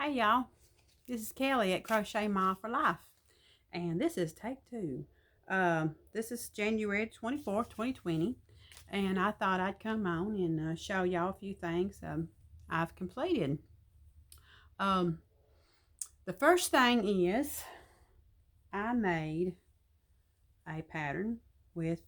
Hey y'all, this is Kelly at Crochet Mom for Life, and this is take two. This is January 24th, 2020, and I thought I'd come on and show y'all a few things I've completed. Um, the first thing is I made a pattern with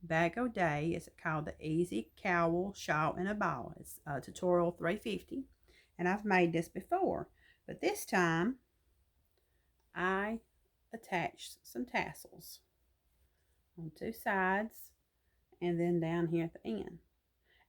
Bag O' Day. It's called the Easy Cowl Shawl in a Ball. It's tutorial 350, and I've made this before, but this time I attached some tassels on two sides and then down here at the end.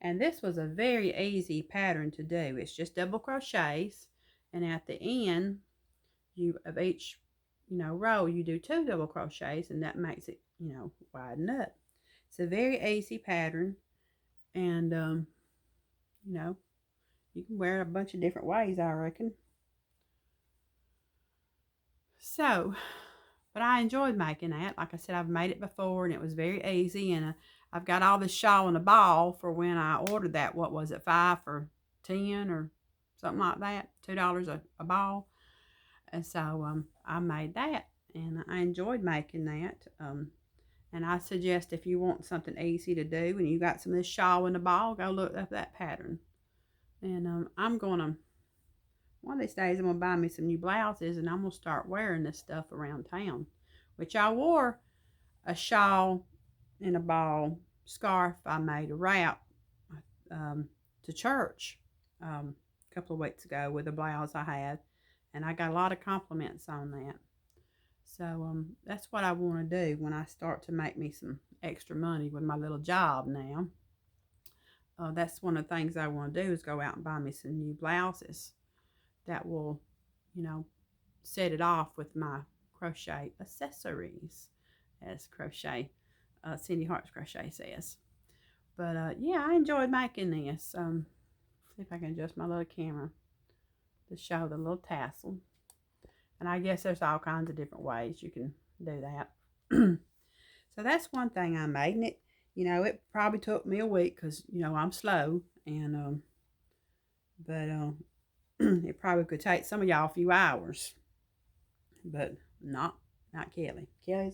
And this was a very easy pattern to do. It's just double crochets, and at the end of each row you do two double crochets, and that makes it widen up. It's a very easy pattern, and you can wear it a bunch of different ways, I reckon. So, but I enjoyed making that. Like I said, I've made it before and it was very easy. And I've got all this shawl in a ball for when I ordered that. What was it, 5 for 10 or something like that? $2 a ball. And so I made that and I enjoyed making that. And I suggest if you want something easy to do and you got some of this shawl in the ball, go look up that pattern. And one of these days I'm going to buy me some new blouses and I'm going to start wearing this stuff around town. Which I wore a shawl in a ball scarf I made a wrap to church a couple of weeks ago with a blouse I had. And I got a lot of compliments on that. So that's what I want to do when I start to make me some extra money with my little job now. That's one of the things I want to do is go out and buy me some new blouses that will, set it off with my crochet accessories, as Cindy Hart's Crochet says. But yeah, I enjoyed making this. See if I can adjust my little camera to show the little tassel. And I guess there's all kinds of different ways you can do that. So that's one thing I made. And it probably took me a week because, I'm slow. And, but it probably could take some of y'all a few hours. But not Kelly. Kelly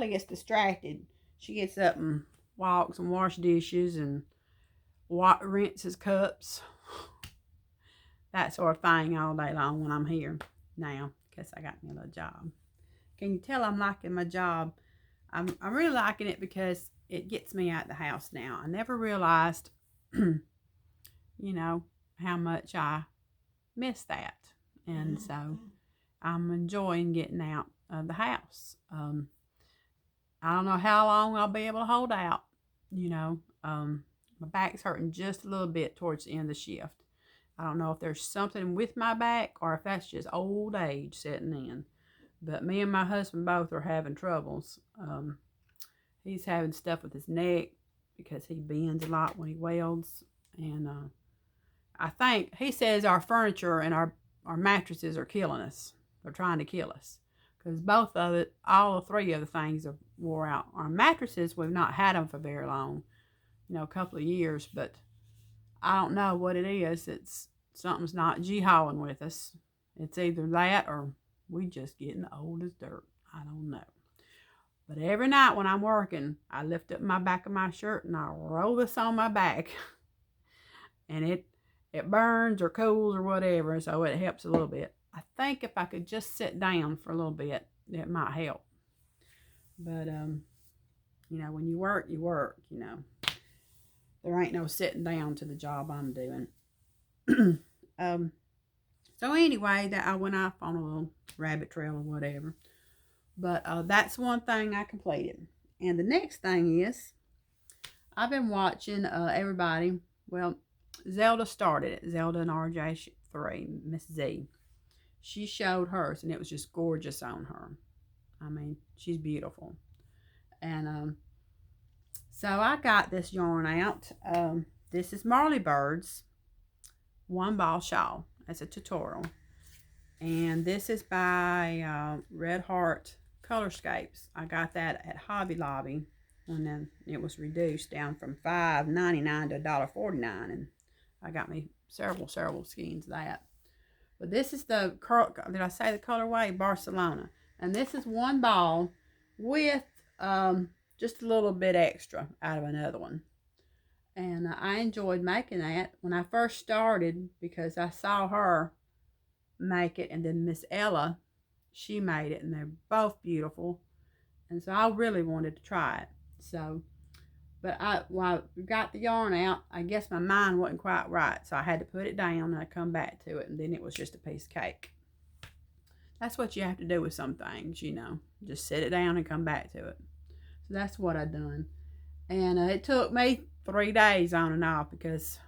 gets distracted. She gets up and walks and washes dishes and rinses cups. That sort of thing all day long when I'm here now. Because I got me a little job. Can you tell I'm liking my job? I'm really liking it because it gets me out of the house now. I never realized, how much I miss that. And so I'm enjoying getting out of the house. I don't know how long I'll be able to hold out. My back's hurting just a little bit towards the end of the shift. I don't know if there's something with my back or if that's just old age setting in. But me and my husband both are having troubles. He's having stuff with his neck because he bends a lot when he welds. And I think he says our furniture and our mattresses are killing us. They're trying to kill us. Because all three of the things are wore out. Our mattresses, we've not had them for very long. A couple of years. But I don't know what it is. Something's not jihawing with us. It's either that or we just getting old as dirt. I don't know. But every night when I'm working, I lift up my back of my shirt and I roll this on my back. And it burns or cools or whatever, so it helps a little bit. I think if I could just sit down for a little bit, it might help. But, when you work, you work, There ain't no sitting down to the job I'm doing. So anyway, that I went off on a little rabbit trail or whatever. But that's one thing I completed. And the next thing is, I've been watching everybody. Well, Zelda started it. Zelda and RJ3, Miss Z. She showed hers, and it was just gorgeous on her. I mean, she's beautiful. And so I got this yarn out. This is Marley Bird's One Ball Shawl. It's a tutorial. And this is by Red Heart Colorscapes. I got that at Hobby Lobby and then it was reduced down from $5.99 to $1.49, and I got me several skeins of that. But this is the, did I say the colorway? Barcelona. And this is one ball with just a little bit extra out of another one. And I enjoyed making that when I first started because I saw her make it, and then Miss Ella, she made it, and they're both beautiful. And so I really wanted to try it. So, but when I got the yarn out, I guess my mind wasn't quite right. So I had to put it down and I come back to it, and then it was just a piece of cake. That's what you have to do with some things, you know. Just set it down and come back to it. So that's what I done. And it took me 3 days on and off because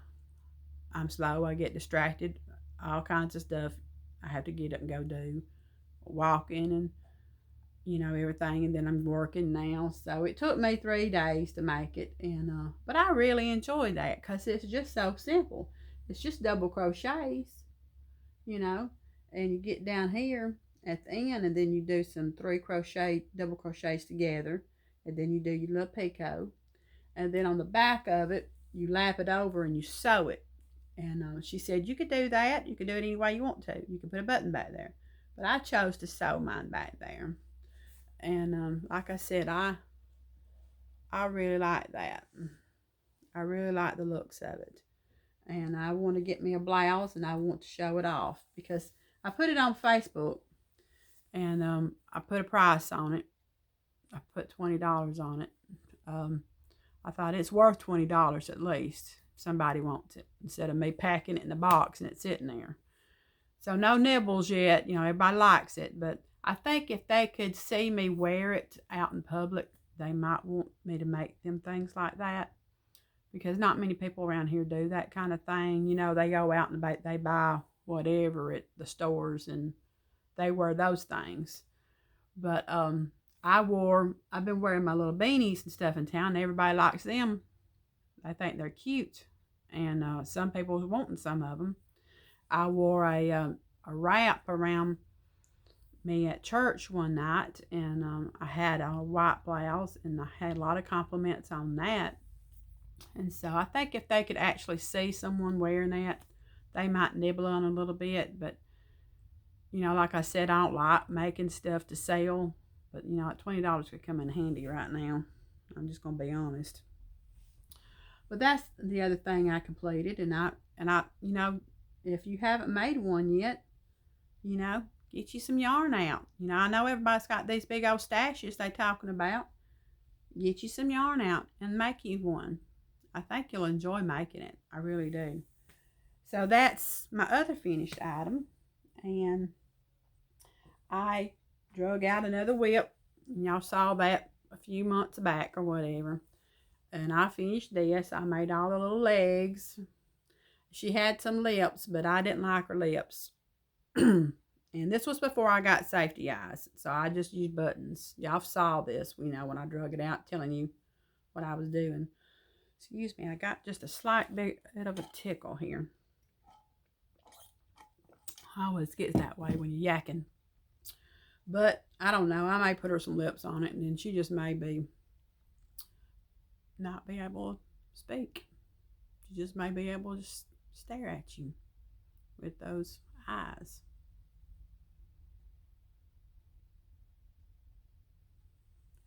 I'm slow. I get distracted. All kinds of stuff I have to get up and go do. Walking and, you know, everything. And then I'm working now. So it took me 3 days to make it. And but I really enjoyed that because it's just so simple. It's just double crochets, you know. And you get down here at the end, and then you do some double crochets together, and then you do your little picot, and then on the back of it you lap it over and you sew it. And she said you could do that, you could do it any way you want to, you could put a button back there, but I chose to sew mine back there. And like I said, I really like that. I really like the looks of it, and I want to get me a blouse, and I want to show it off because I put it on Facebook, and I put a price on it. I put $20 on it. I thought it's worth $20 at least. If somebody wants it, instead of me packing it in the box and it's sitting there. So no nibbles yet. You know, everybody likes it, but I think if they could see me wear it out in public, they might want me to make them things like that. Because not many people around here do that kind of thing. You know, they go out and they buy whatever at the stores and they wear those things. But I've been wearing my little beanies and stuff in town, and everybody likes them. They think they're cute, and some people are wanting some of them. I wore a wrap around me at church one night, and I had a white blouse, and I had a lot of compliments on that. And so I think if they could actually see someone wearing that, they might nibble on a little bit. But, you know, like I said, I don't like making stuff to sell. But, you know, $20 could come in handy right now. I'm just going to be honest. But that's the other thing I completed. And I, you know, if you haven't made one yet, you know, get you some yarn out. You know, I know everybody's got these big old stashes they talking about. Get you some yarn out and make you one. I think you'll enjoy making it. I really do. So that's my other finished item. And I drug out another whip. Y'all saw that a few months back or whatever. And I finished this. I made all the little legs. She had some lips, but I didn't like her lips. And this was before I got safety eyes. So I just used buttons. Y'all saw this, you know, when I drug it out, telling you what I was doing. Excuse me, I got just a slight bit of a tickle here. I always get that way when you're yakking. But I don't know. I may put her some lips on it, and then she just may not be able to speak. She just may be able to just stare at you with those eyes.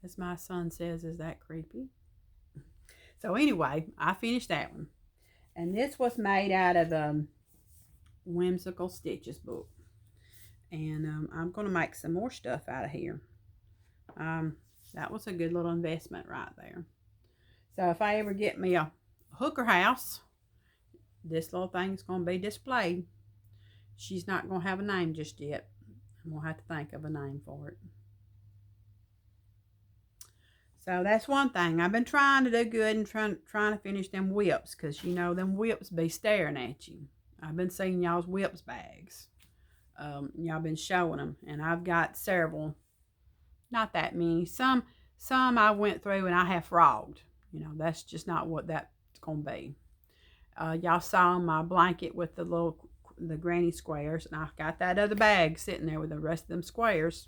As my son says, is that creepy? So anyway, I finished that one. And this was made out of the Whimsical Stitches book. And I'm going to make some more stuff out of here. That was a good little investment right there. So if I ever get me a hooker house, this little thing's going to be displayed. She's not going to have a name just yet. I'm going to have to think of a name for it. So that's one thing. I've been trying to do good and trying to finish them whips, because, you know, them whips be staring at you. I've been seeing y'all's whips bags. Y'all been showing them, and I've got several. Not that many. Some I went through and I have frogged. You know, that's just not what that's going to be. Y'all saw my blanket with the granny squares, and I got that other bag sitting there with the rest of them squares.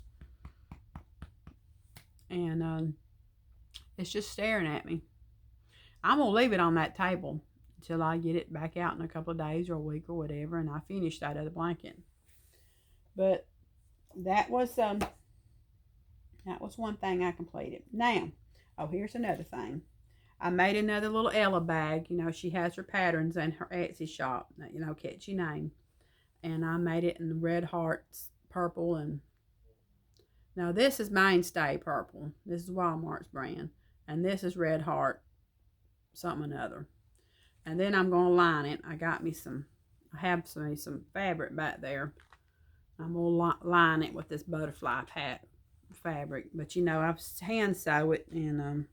And it's just staring at me. I'm going to leave it on that table until I get it back out in a couple of days or a week or whatever, and I finish that other blanket. But that was one thing I completed. Now, oh, here's another thing. I made another little Ella bag. You know, she has her patterns in her Etsy shop. You know, catchy name. And I made it in red hearts, purple, and now this is Mainstay purple. This is Walmart's brand. And this is red heart, something or another. And then I'm going to line it. I have some fabric back there. I'm going to line it with this butterfly fabric. But you know, I've hand sew it, and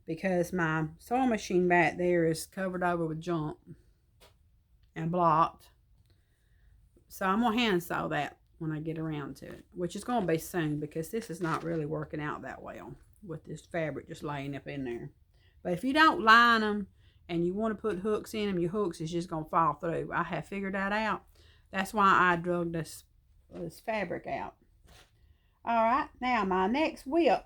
because my sewing machine back there is covered over with junk and blocked. So I'm going to hand sew that when I get around to it, which is going to be soon, because this is not really working out that well with this fabric just laying up in there. But if you don't line them and you want to put hooks in them, your hooks is just going to fall through. I have figured that out. That's why I drug this fabric out. All right, now my next whip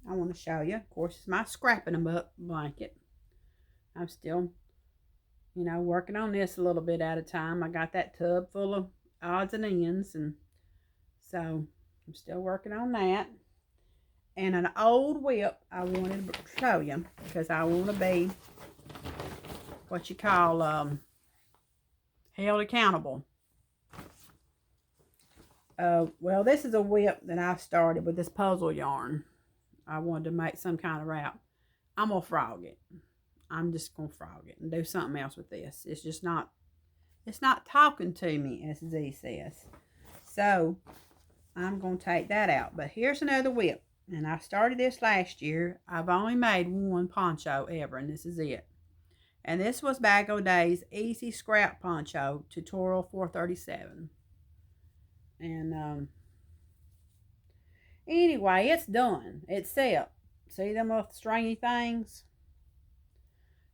I want to show you, of course, is my scrapping them up blanket. I'm still, you know, working on this a little bit at a time. I got that tub full of odds and ends, and so I'm still working on that. And an old whip I wanted to show you, because I want to be what you call held accountable. Well, this is a whip that I started with this puzzle yarn. I wanted to make some kind of wrap. I'm going to frog it. I'm just going to frog it and do something else with this. It's just not, it's not talking to me, as Z says. So, I'm going to take that out. But here's another whip. And I started this last year. I've only made one poncho ever, and this is it. And this was Bag O' Day's Easy Scrap Poncho Tutorial 437. And, anyway, it's done. It's set. See them little stringy things?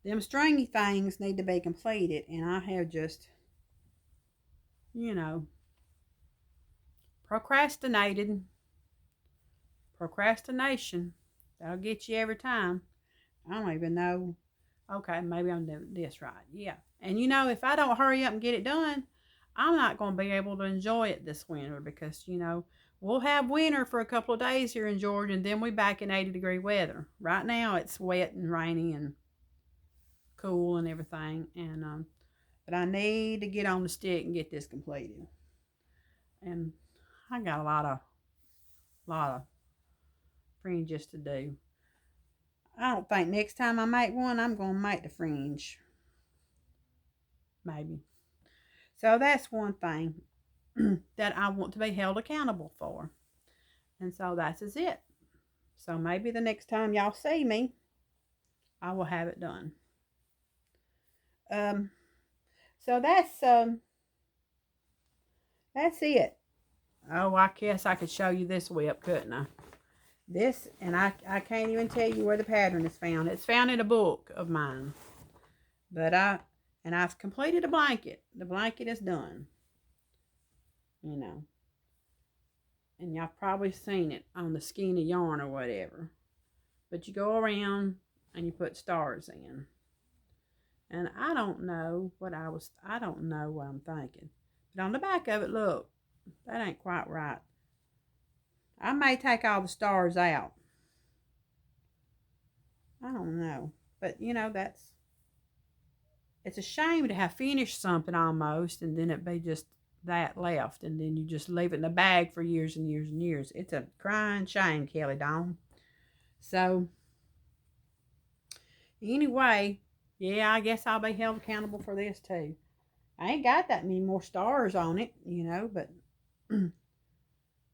Them stringy things need to be completed, and I have just, you know, procrastinated. Procrastination. That'll get you every time. I don't even know. Okay, maybe I'm doing this right. Yeah. And you know, if I don't hurry up and get it done, I'm not going to be able to enjoy it this winter, because, you know, we'll have winter for a couple of days here in Georgia, and then we're back in 80-degree weather. Right now it's wet and rainy and cool and everything. And but I need to get on the stick and get this completed. And I got a lot of fringes to do. I don't think next time I make one, I'm going to make the fringe. Maybe. So that's one thing that I want to be held accountable for. And so that's it. So maybe the next time y'all see me, I will have it done. So that's it. Oh, I guess I could show you this whip, couldn't I? This, and I can't even tell you where the pattern is found. It's found in a book of mine. But I've completed a blanket. The blanket is done. You know. And y'all probably seen it on the skein of yarn or whatever. But you go around and you put stars in. And I don't know what I'm thinking. But on the back of it, look, that ain't quite right. I may take all the stars out. I don't know. But, you know, it's a shame to have finished something almost, and then it be just that left, and then you just leave it in the bag for years and years and years. It's a crying shame, Kelly Dawn. So, anyway, yeah, I guess I'll be held accountable for this too. I ain't got that many more stars on it, you know, but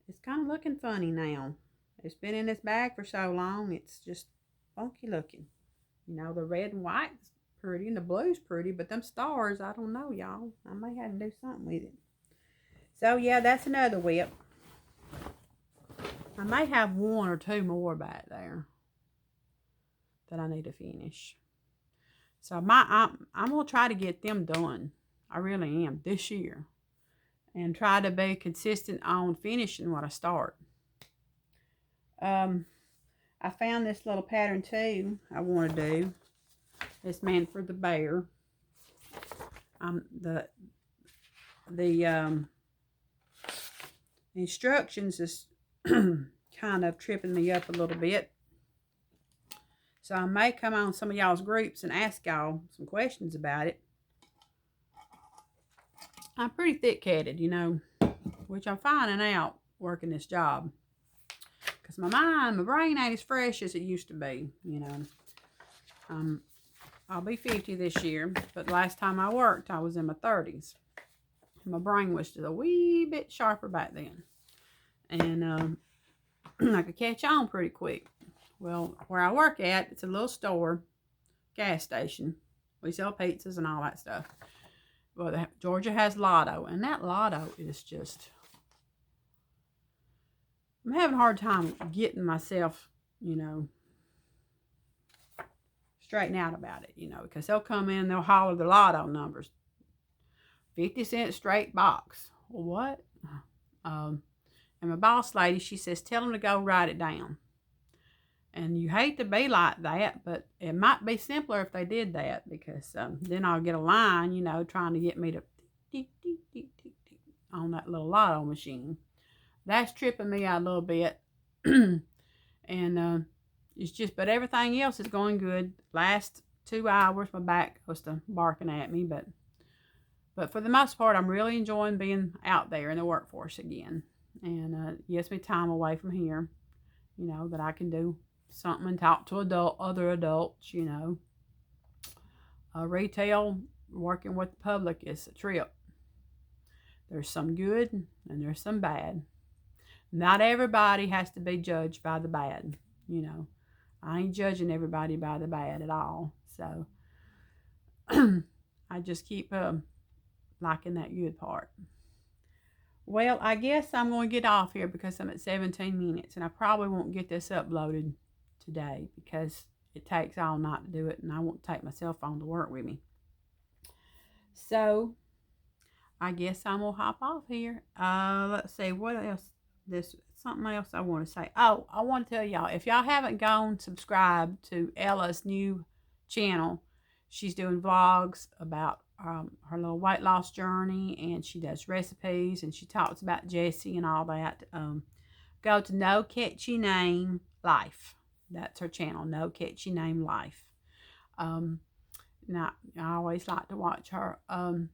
it's kind of looking funny now. It's been in this bag for so long, it's just funky looking. You know, the red and white's pretty and the blue's pretty, but them stars, I don't know, y'all. I may have to do something with it. So, yeah, that's another whip. I may have one or two more back there that I need to finish. So, I'm going to try to get them done. I really am, this year. And try to be consistent on finishing what I start. I found this little pattern too I want to do. It's meant for the bear. instructions is kind of tripping me up a little bit. So I may come on some of y'all's groups and ask y'all some questions about it. I'm pretty thick-headed, you know, which I'm finding out working this job. Because my brain ain't as fresh as it used to be, you know. I'll be 50 this year, but last time I worked, I was in my 30s. My brain was just a wee bit sharper back then. And I could catch on pretty quick. Well, where I work at, it's a little store, gas station. We sell pizzas and all that stuff. Well, Georgia has Lotto, and that Lotto is just... I'm having a hard time getting myself, you know, straighten out about it, you know, because they'll come in, they'll holler the Lotto numbers. 50-cent straight box. Well, what? And my boss lady, she says, tell them to go write it down. And you hate to be like that, but it might be simpler if they did that, because then I'll get a line, you know, trying to get me to on that little Lotto machine. That's tripping me out a little bit. And it's just, but everything else is going good. Last 2 hours, my back was to barking at me, but for the most part, I'm really enjoying being out there in the workforce again. And it gives me time away from here, you know, that I can do something and talk to other adults, you know. Retail, working with the public is a trip. There's some good and there's some bad. Not everybody has to be judged by the bad, you know. I ain't judging everybody by the bad at all. So I just keep liking that good part. Well, I guess I'm going to get off here because I'm at 17 minutes, and I probably won't get this uploaded today because it takes all night to do it, and I won't take my cell phone to work with me. So I guess I'm going to hop off here. Let's see, what else? Something else I want to say. Oh, I want to tell y'all, if y'all haven't gone subscribe to Ella's new channel, she's doing vlogs about her little weight loss journey, and she does recipes, and she talks about Jessie and all that. Go to No Catchy Name Life. That's her channel, No Catchy Name Life. Now, I always like to watch her. And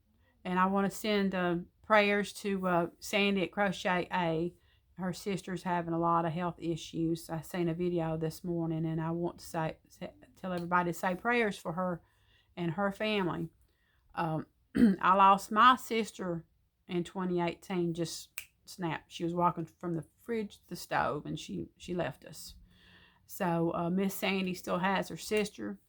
I want to send prayers to Sandy at Crochet A. Her sister's having a lot of health issues. I seen a video this morning, and I want to tell everybody to say prayers for her and her family. I lost my sister in 2018, just snapped. She was walking from the fridge to the stove, and she left us. So Miss Sandy still has her sister.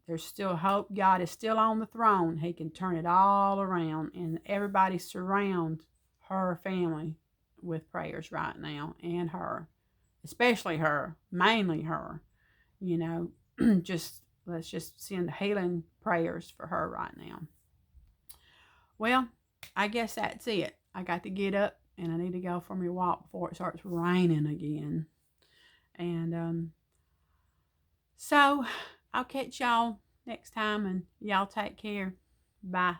There's still hope. God is still on the throne. He can turn it all around, and everybody surround her family with prayers right now, and her, especially her, mainly her, you know. Let's just send healing prayers for her right now. Well, I guess that's it. I got to get up, and I need to go for my walk before it starts raining again. And so I'll catch y'all next time, and y'all take care. Bye.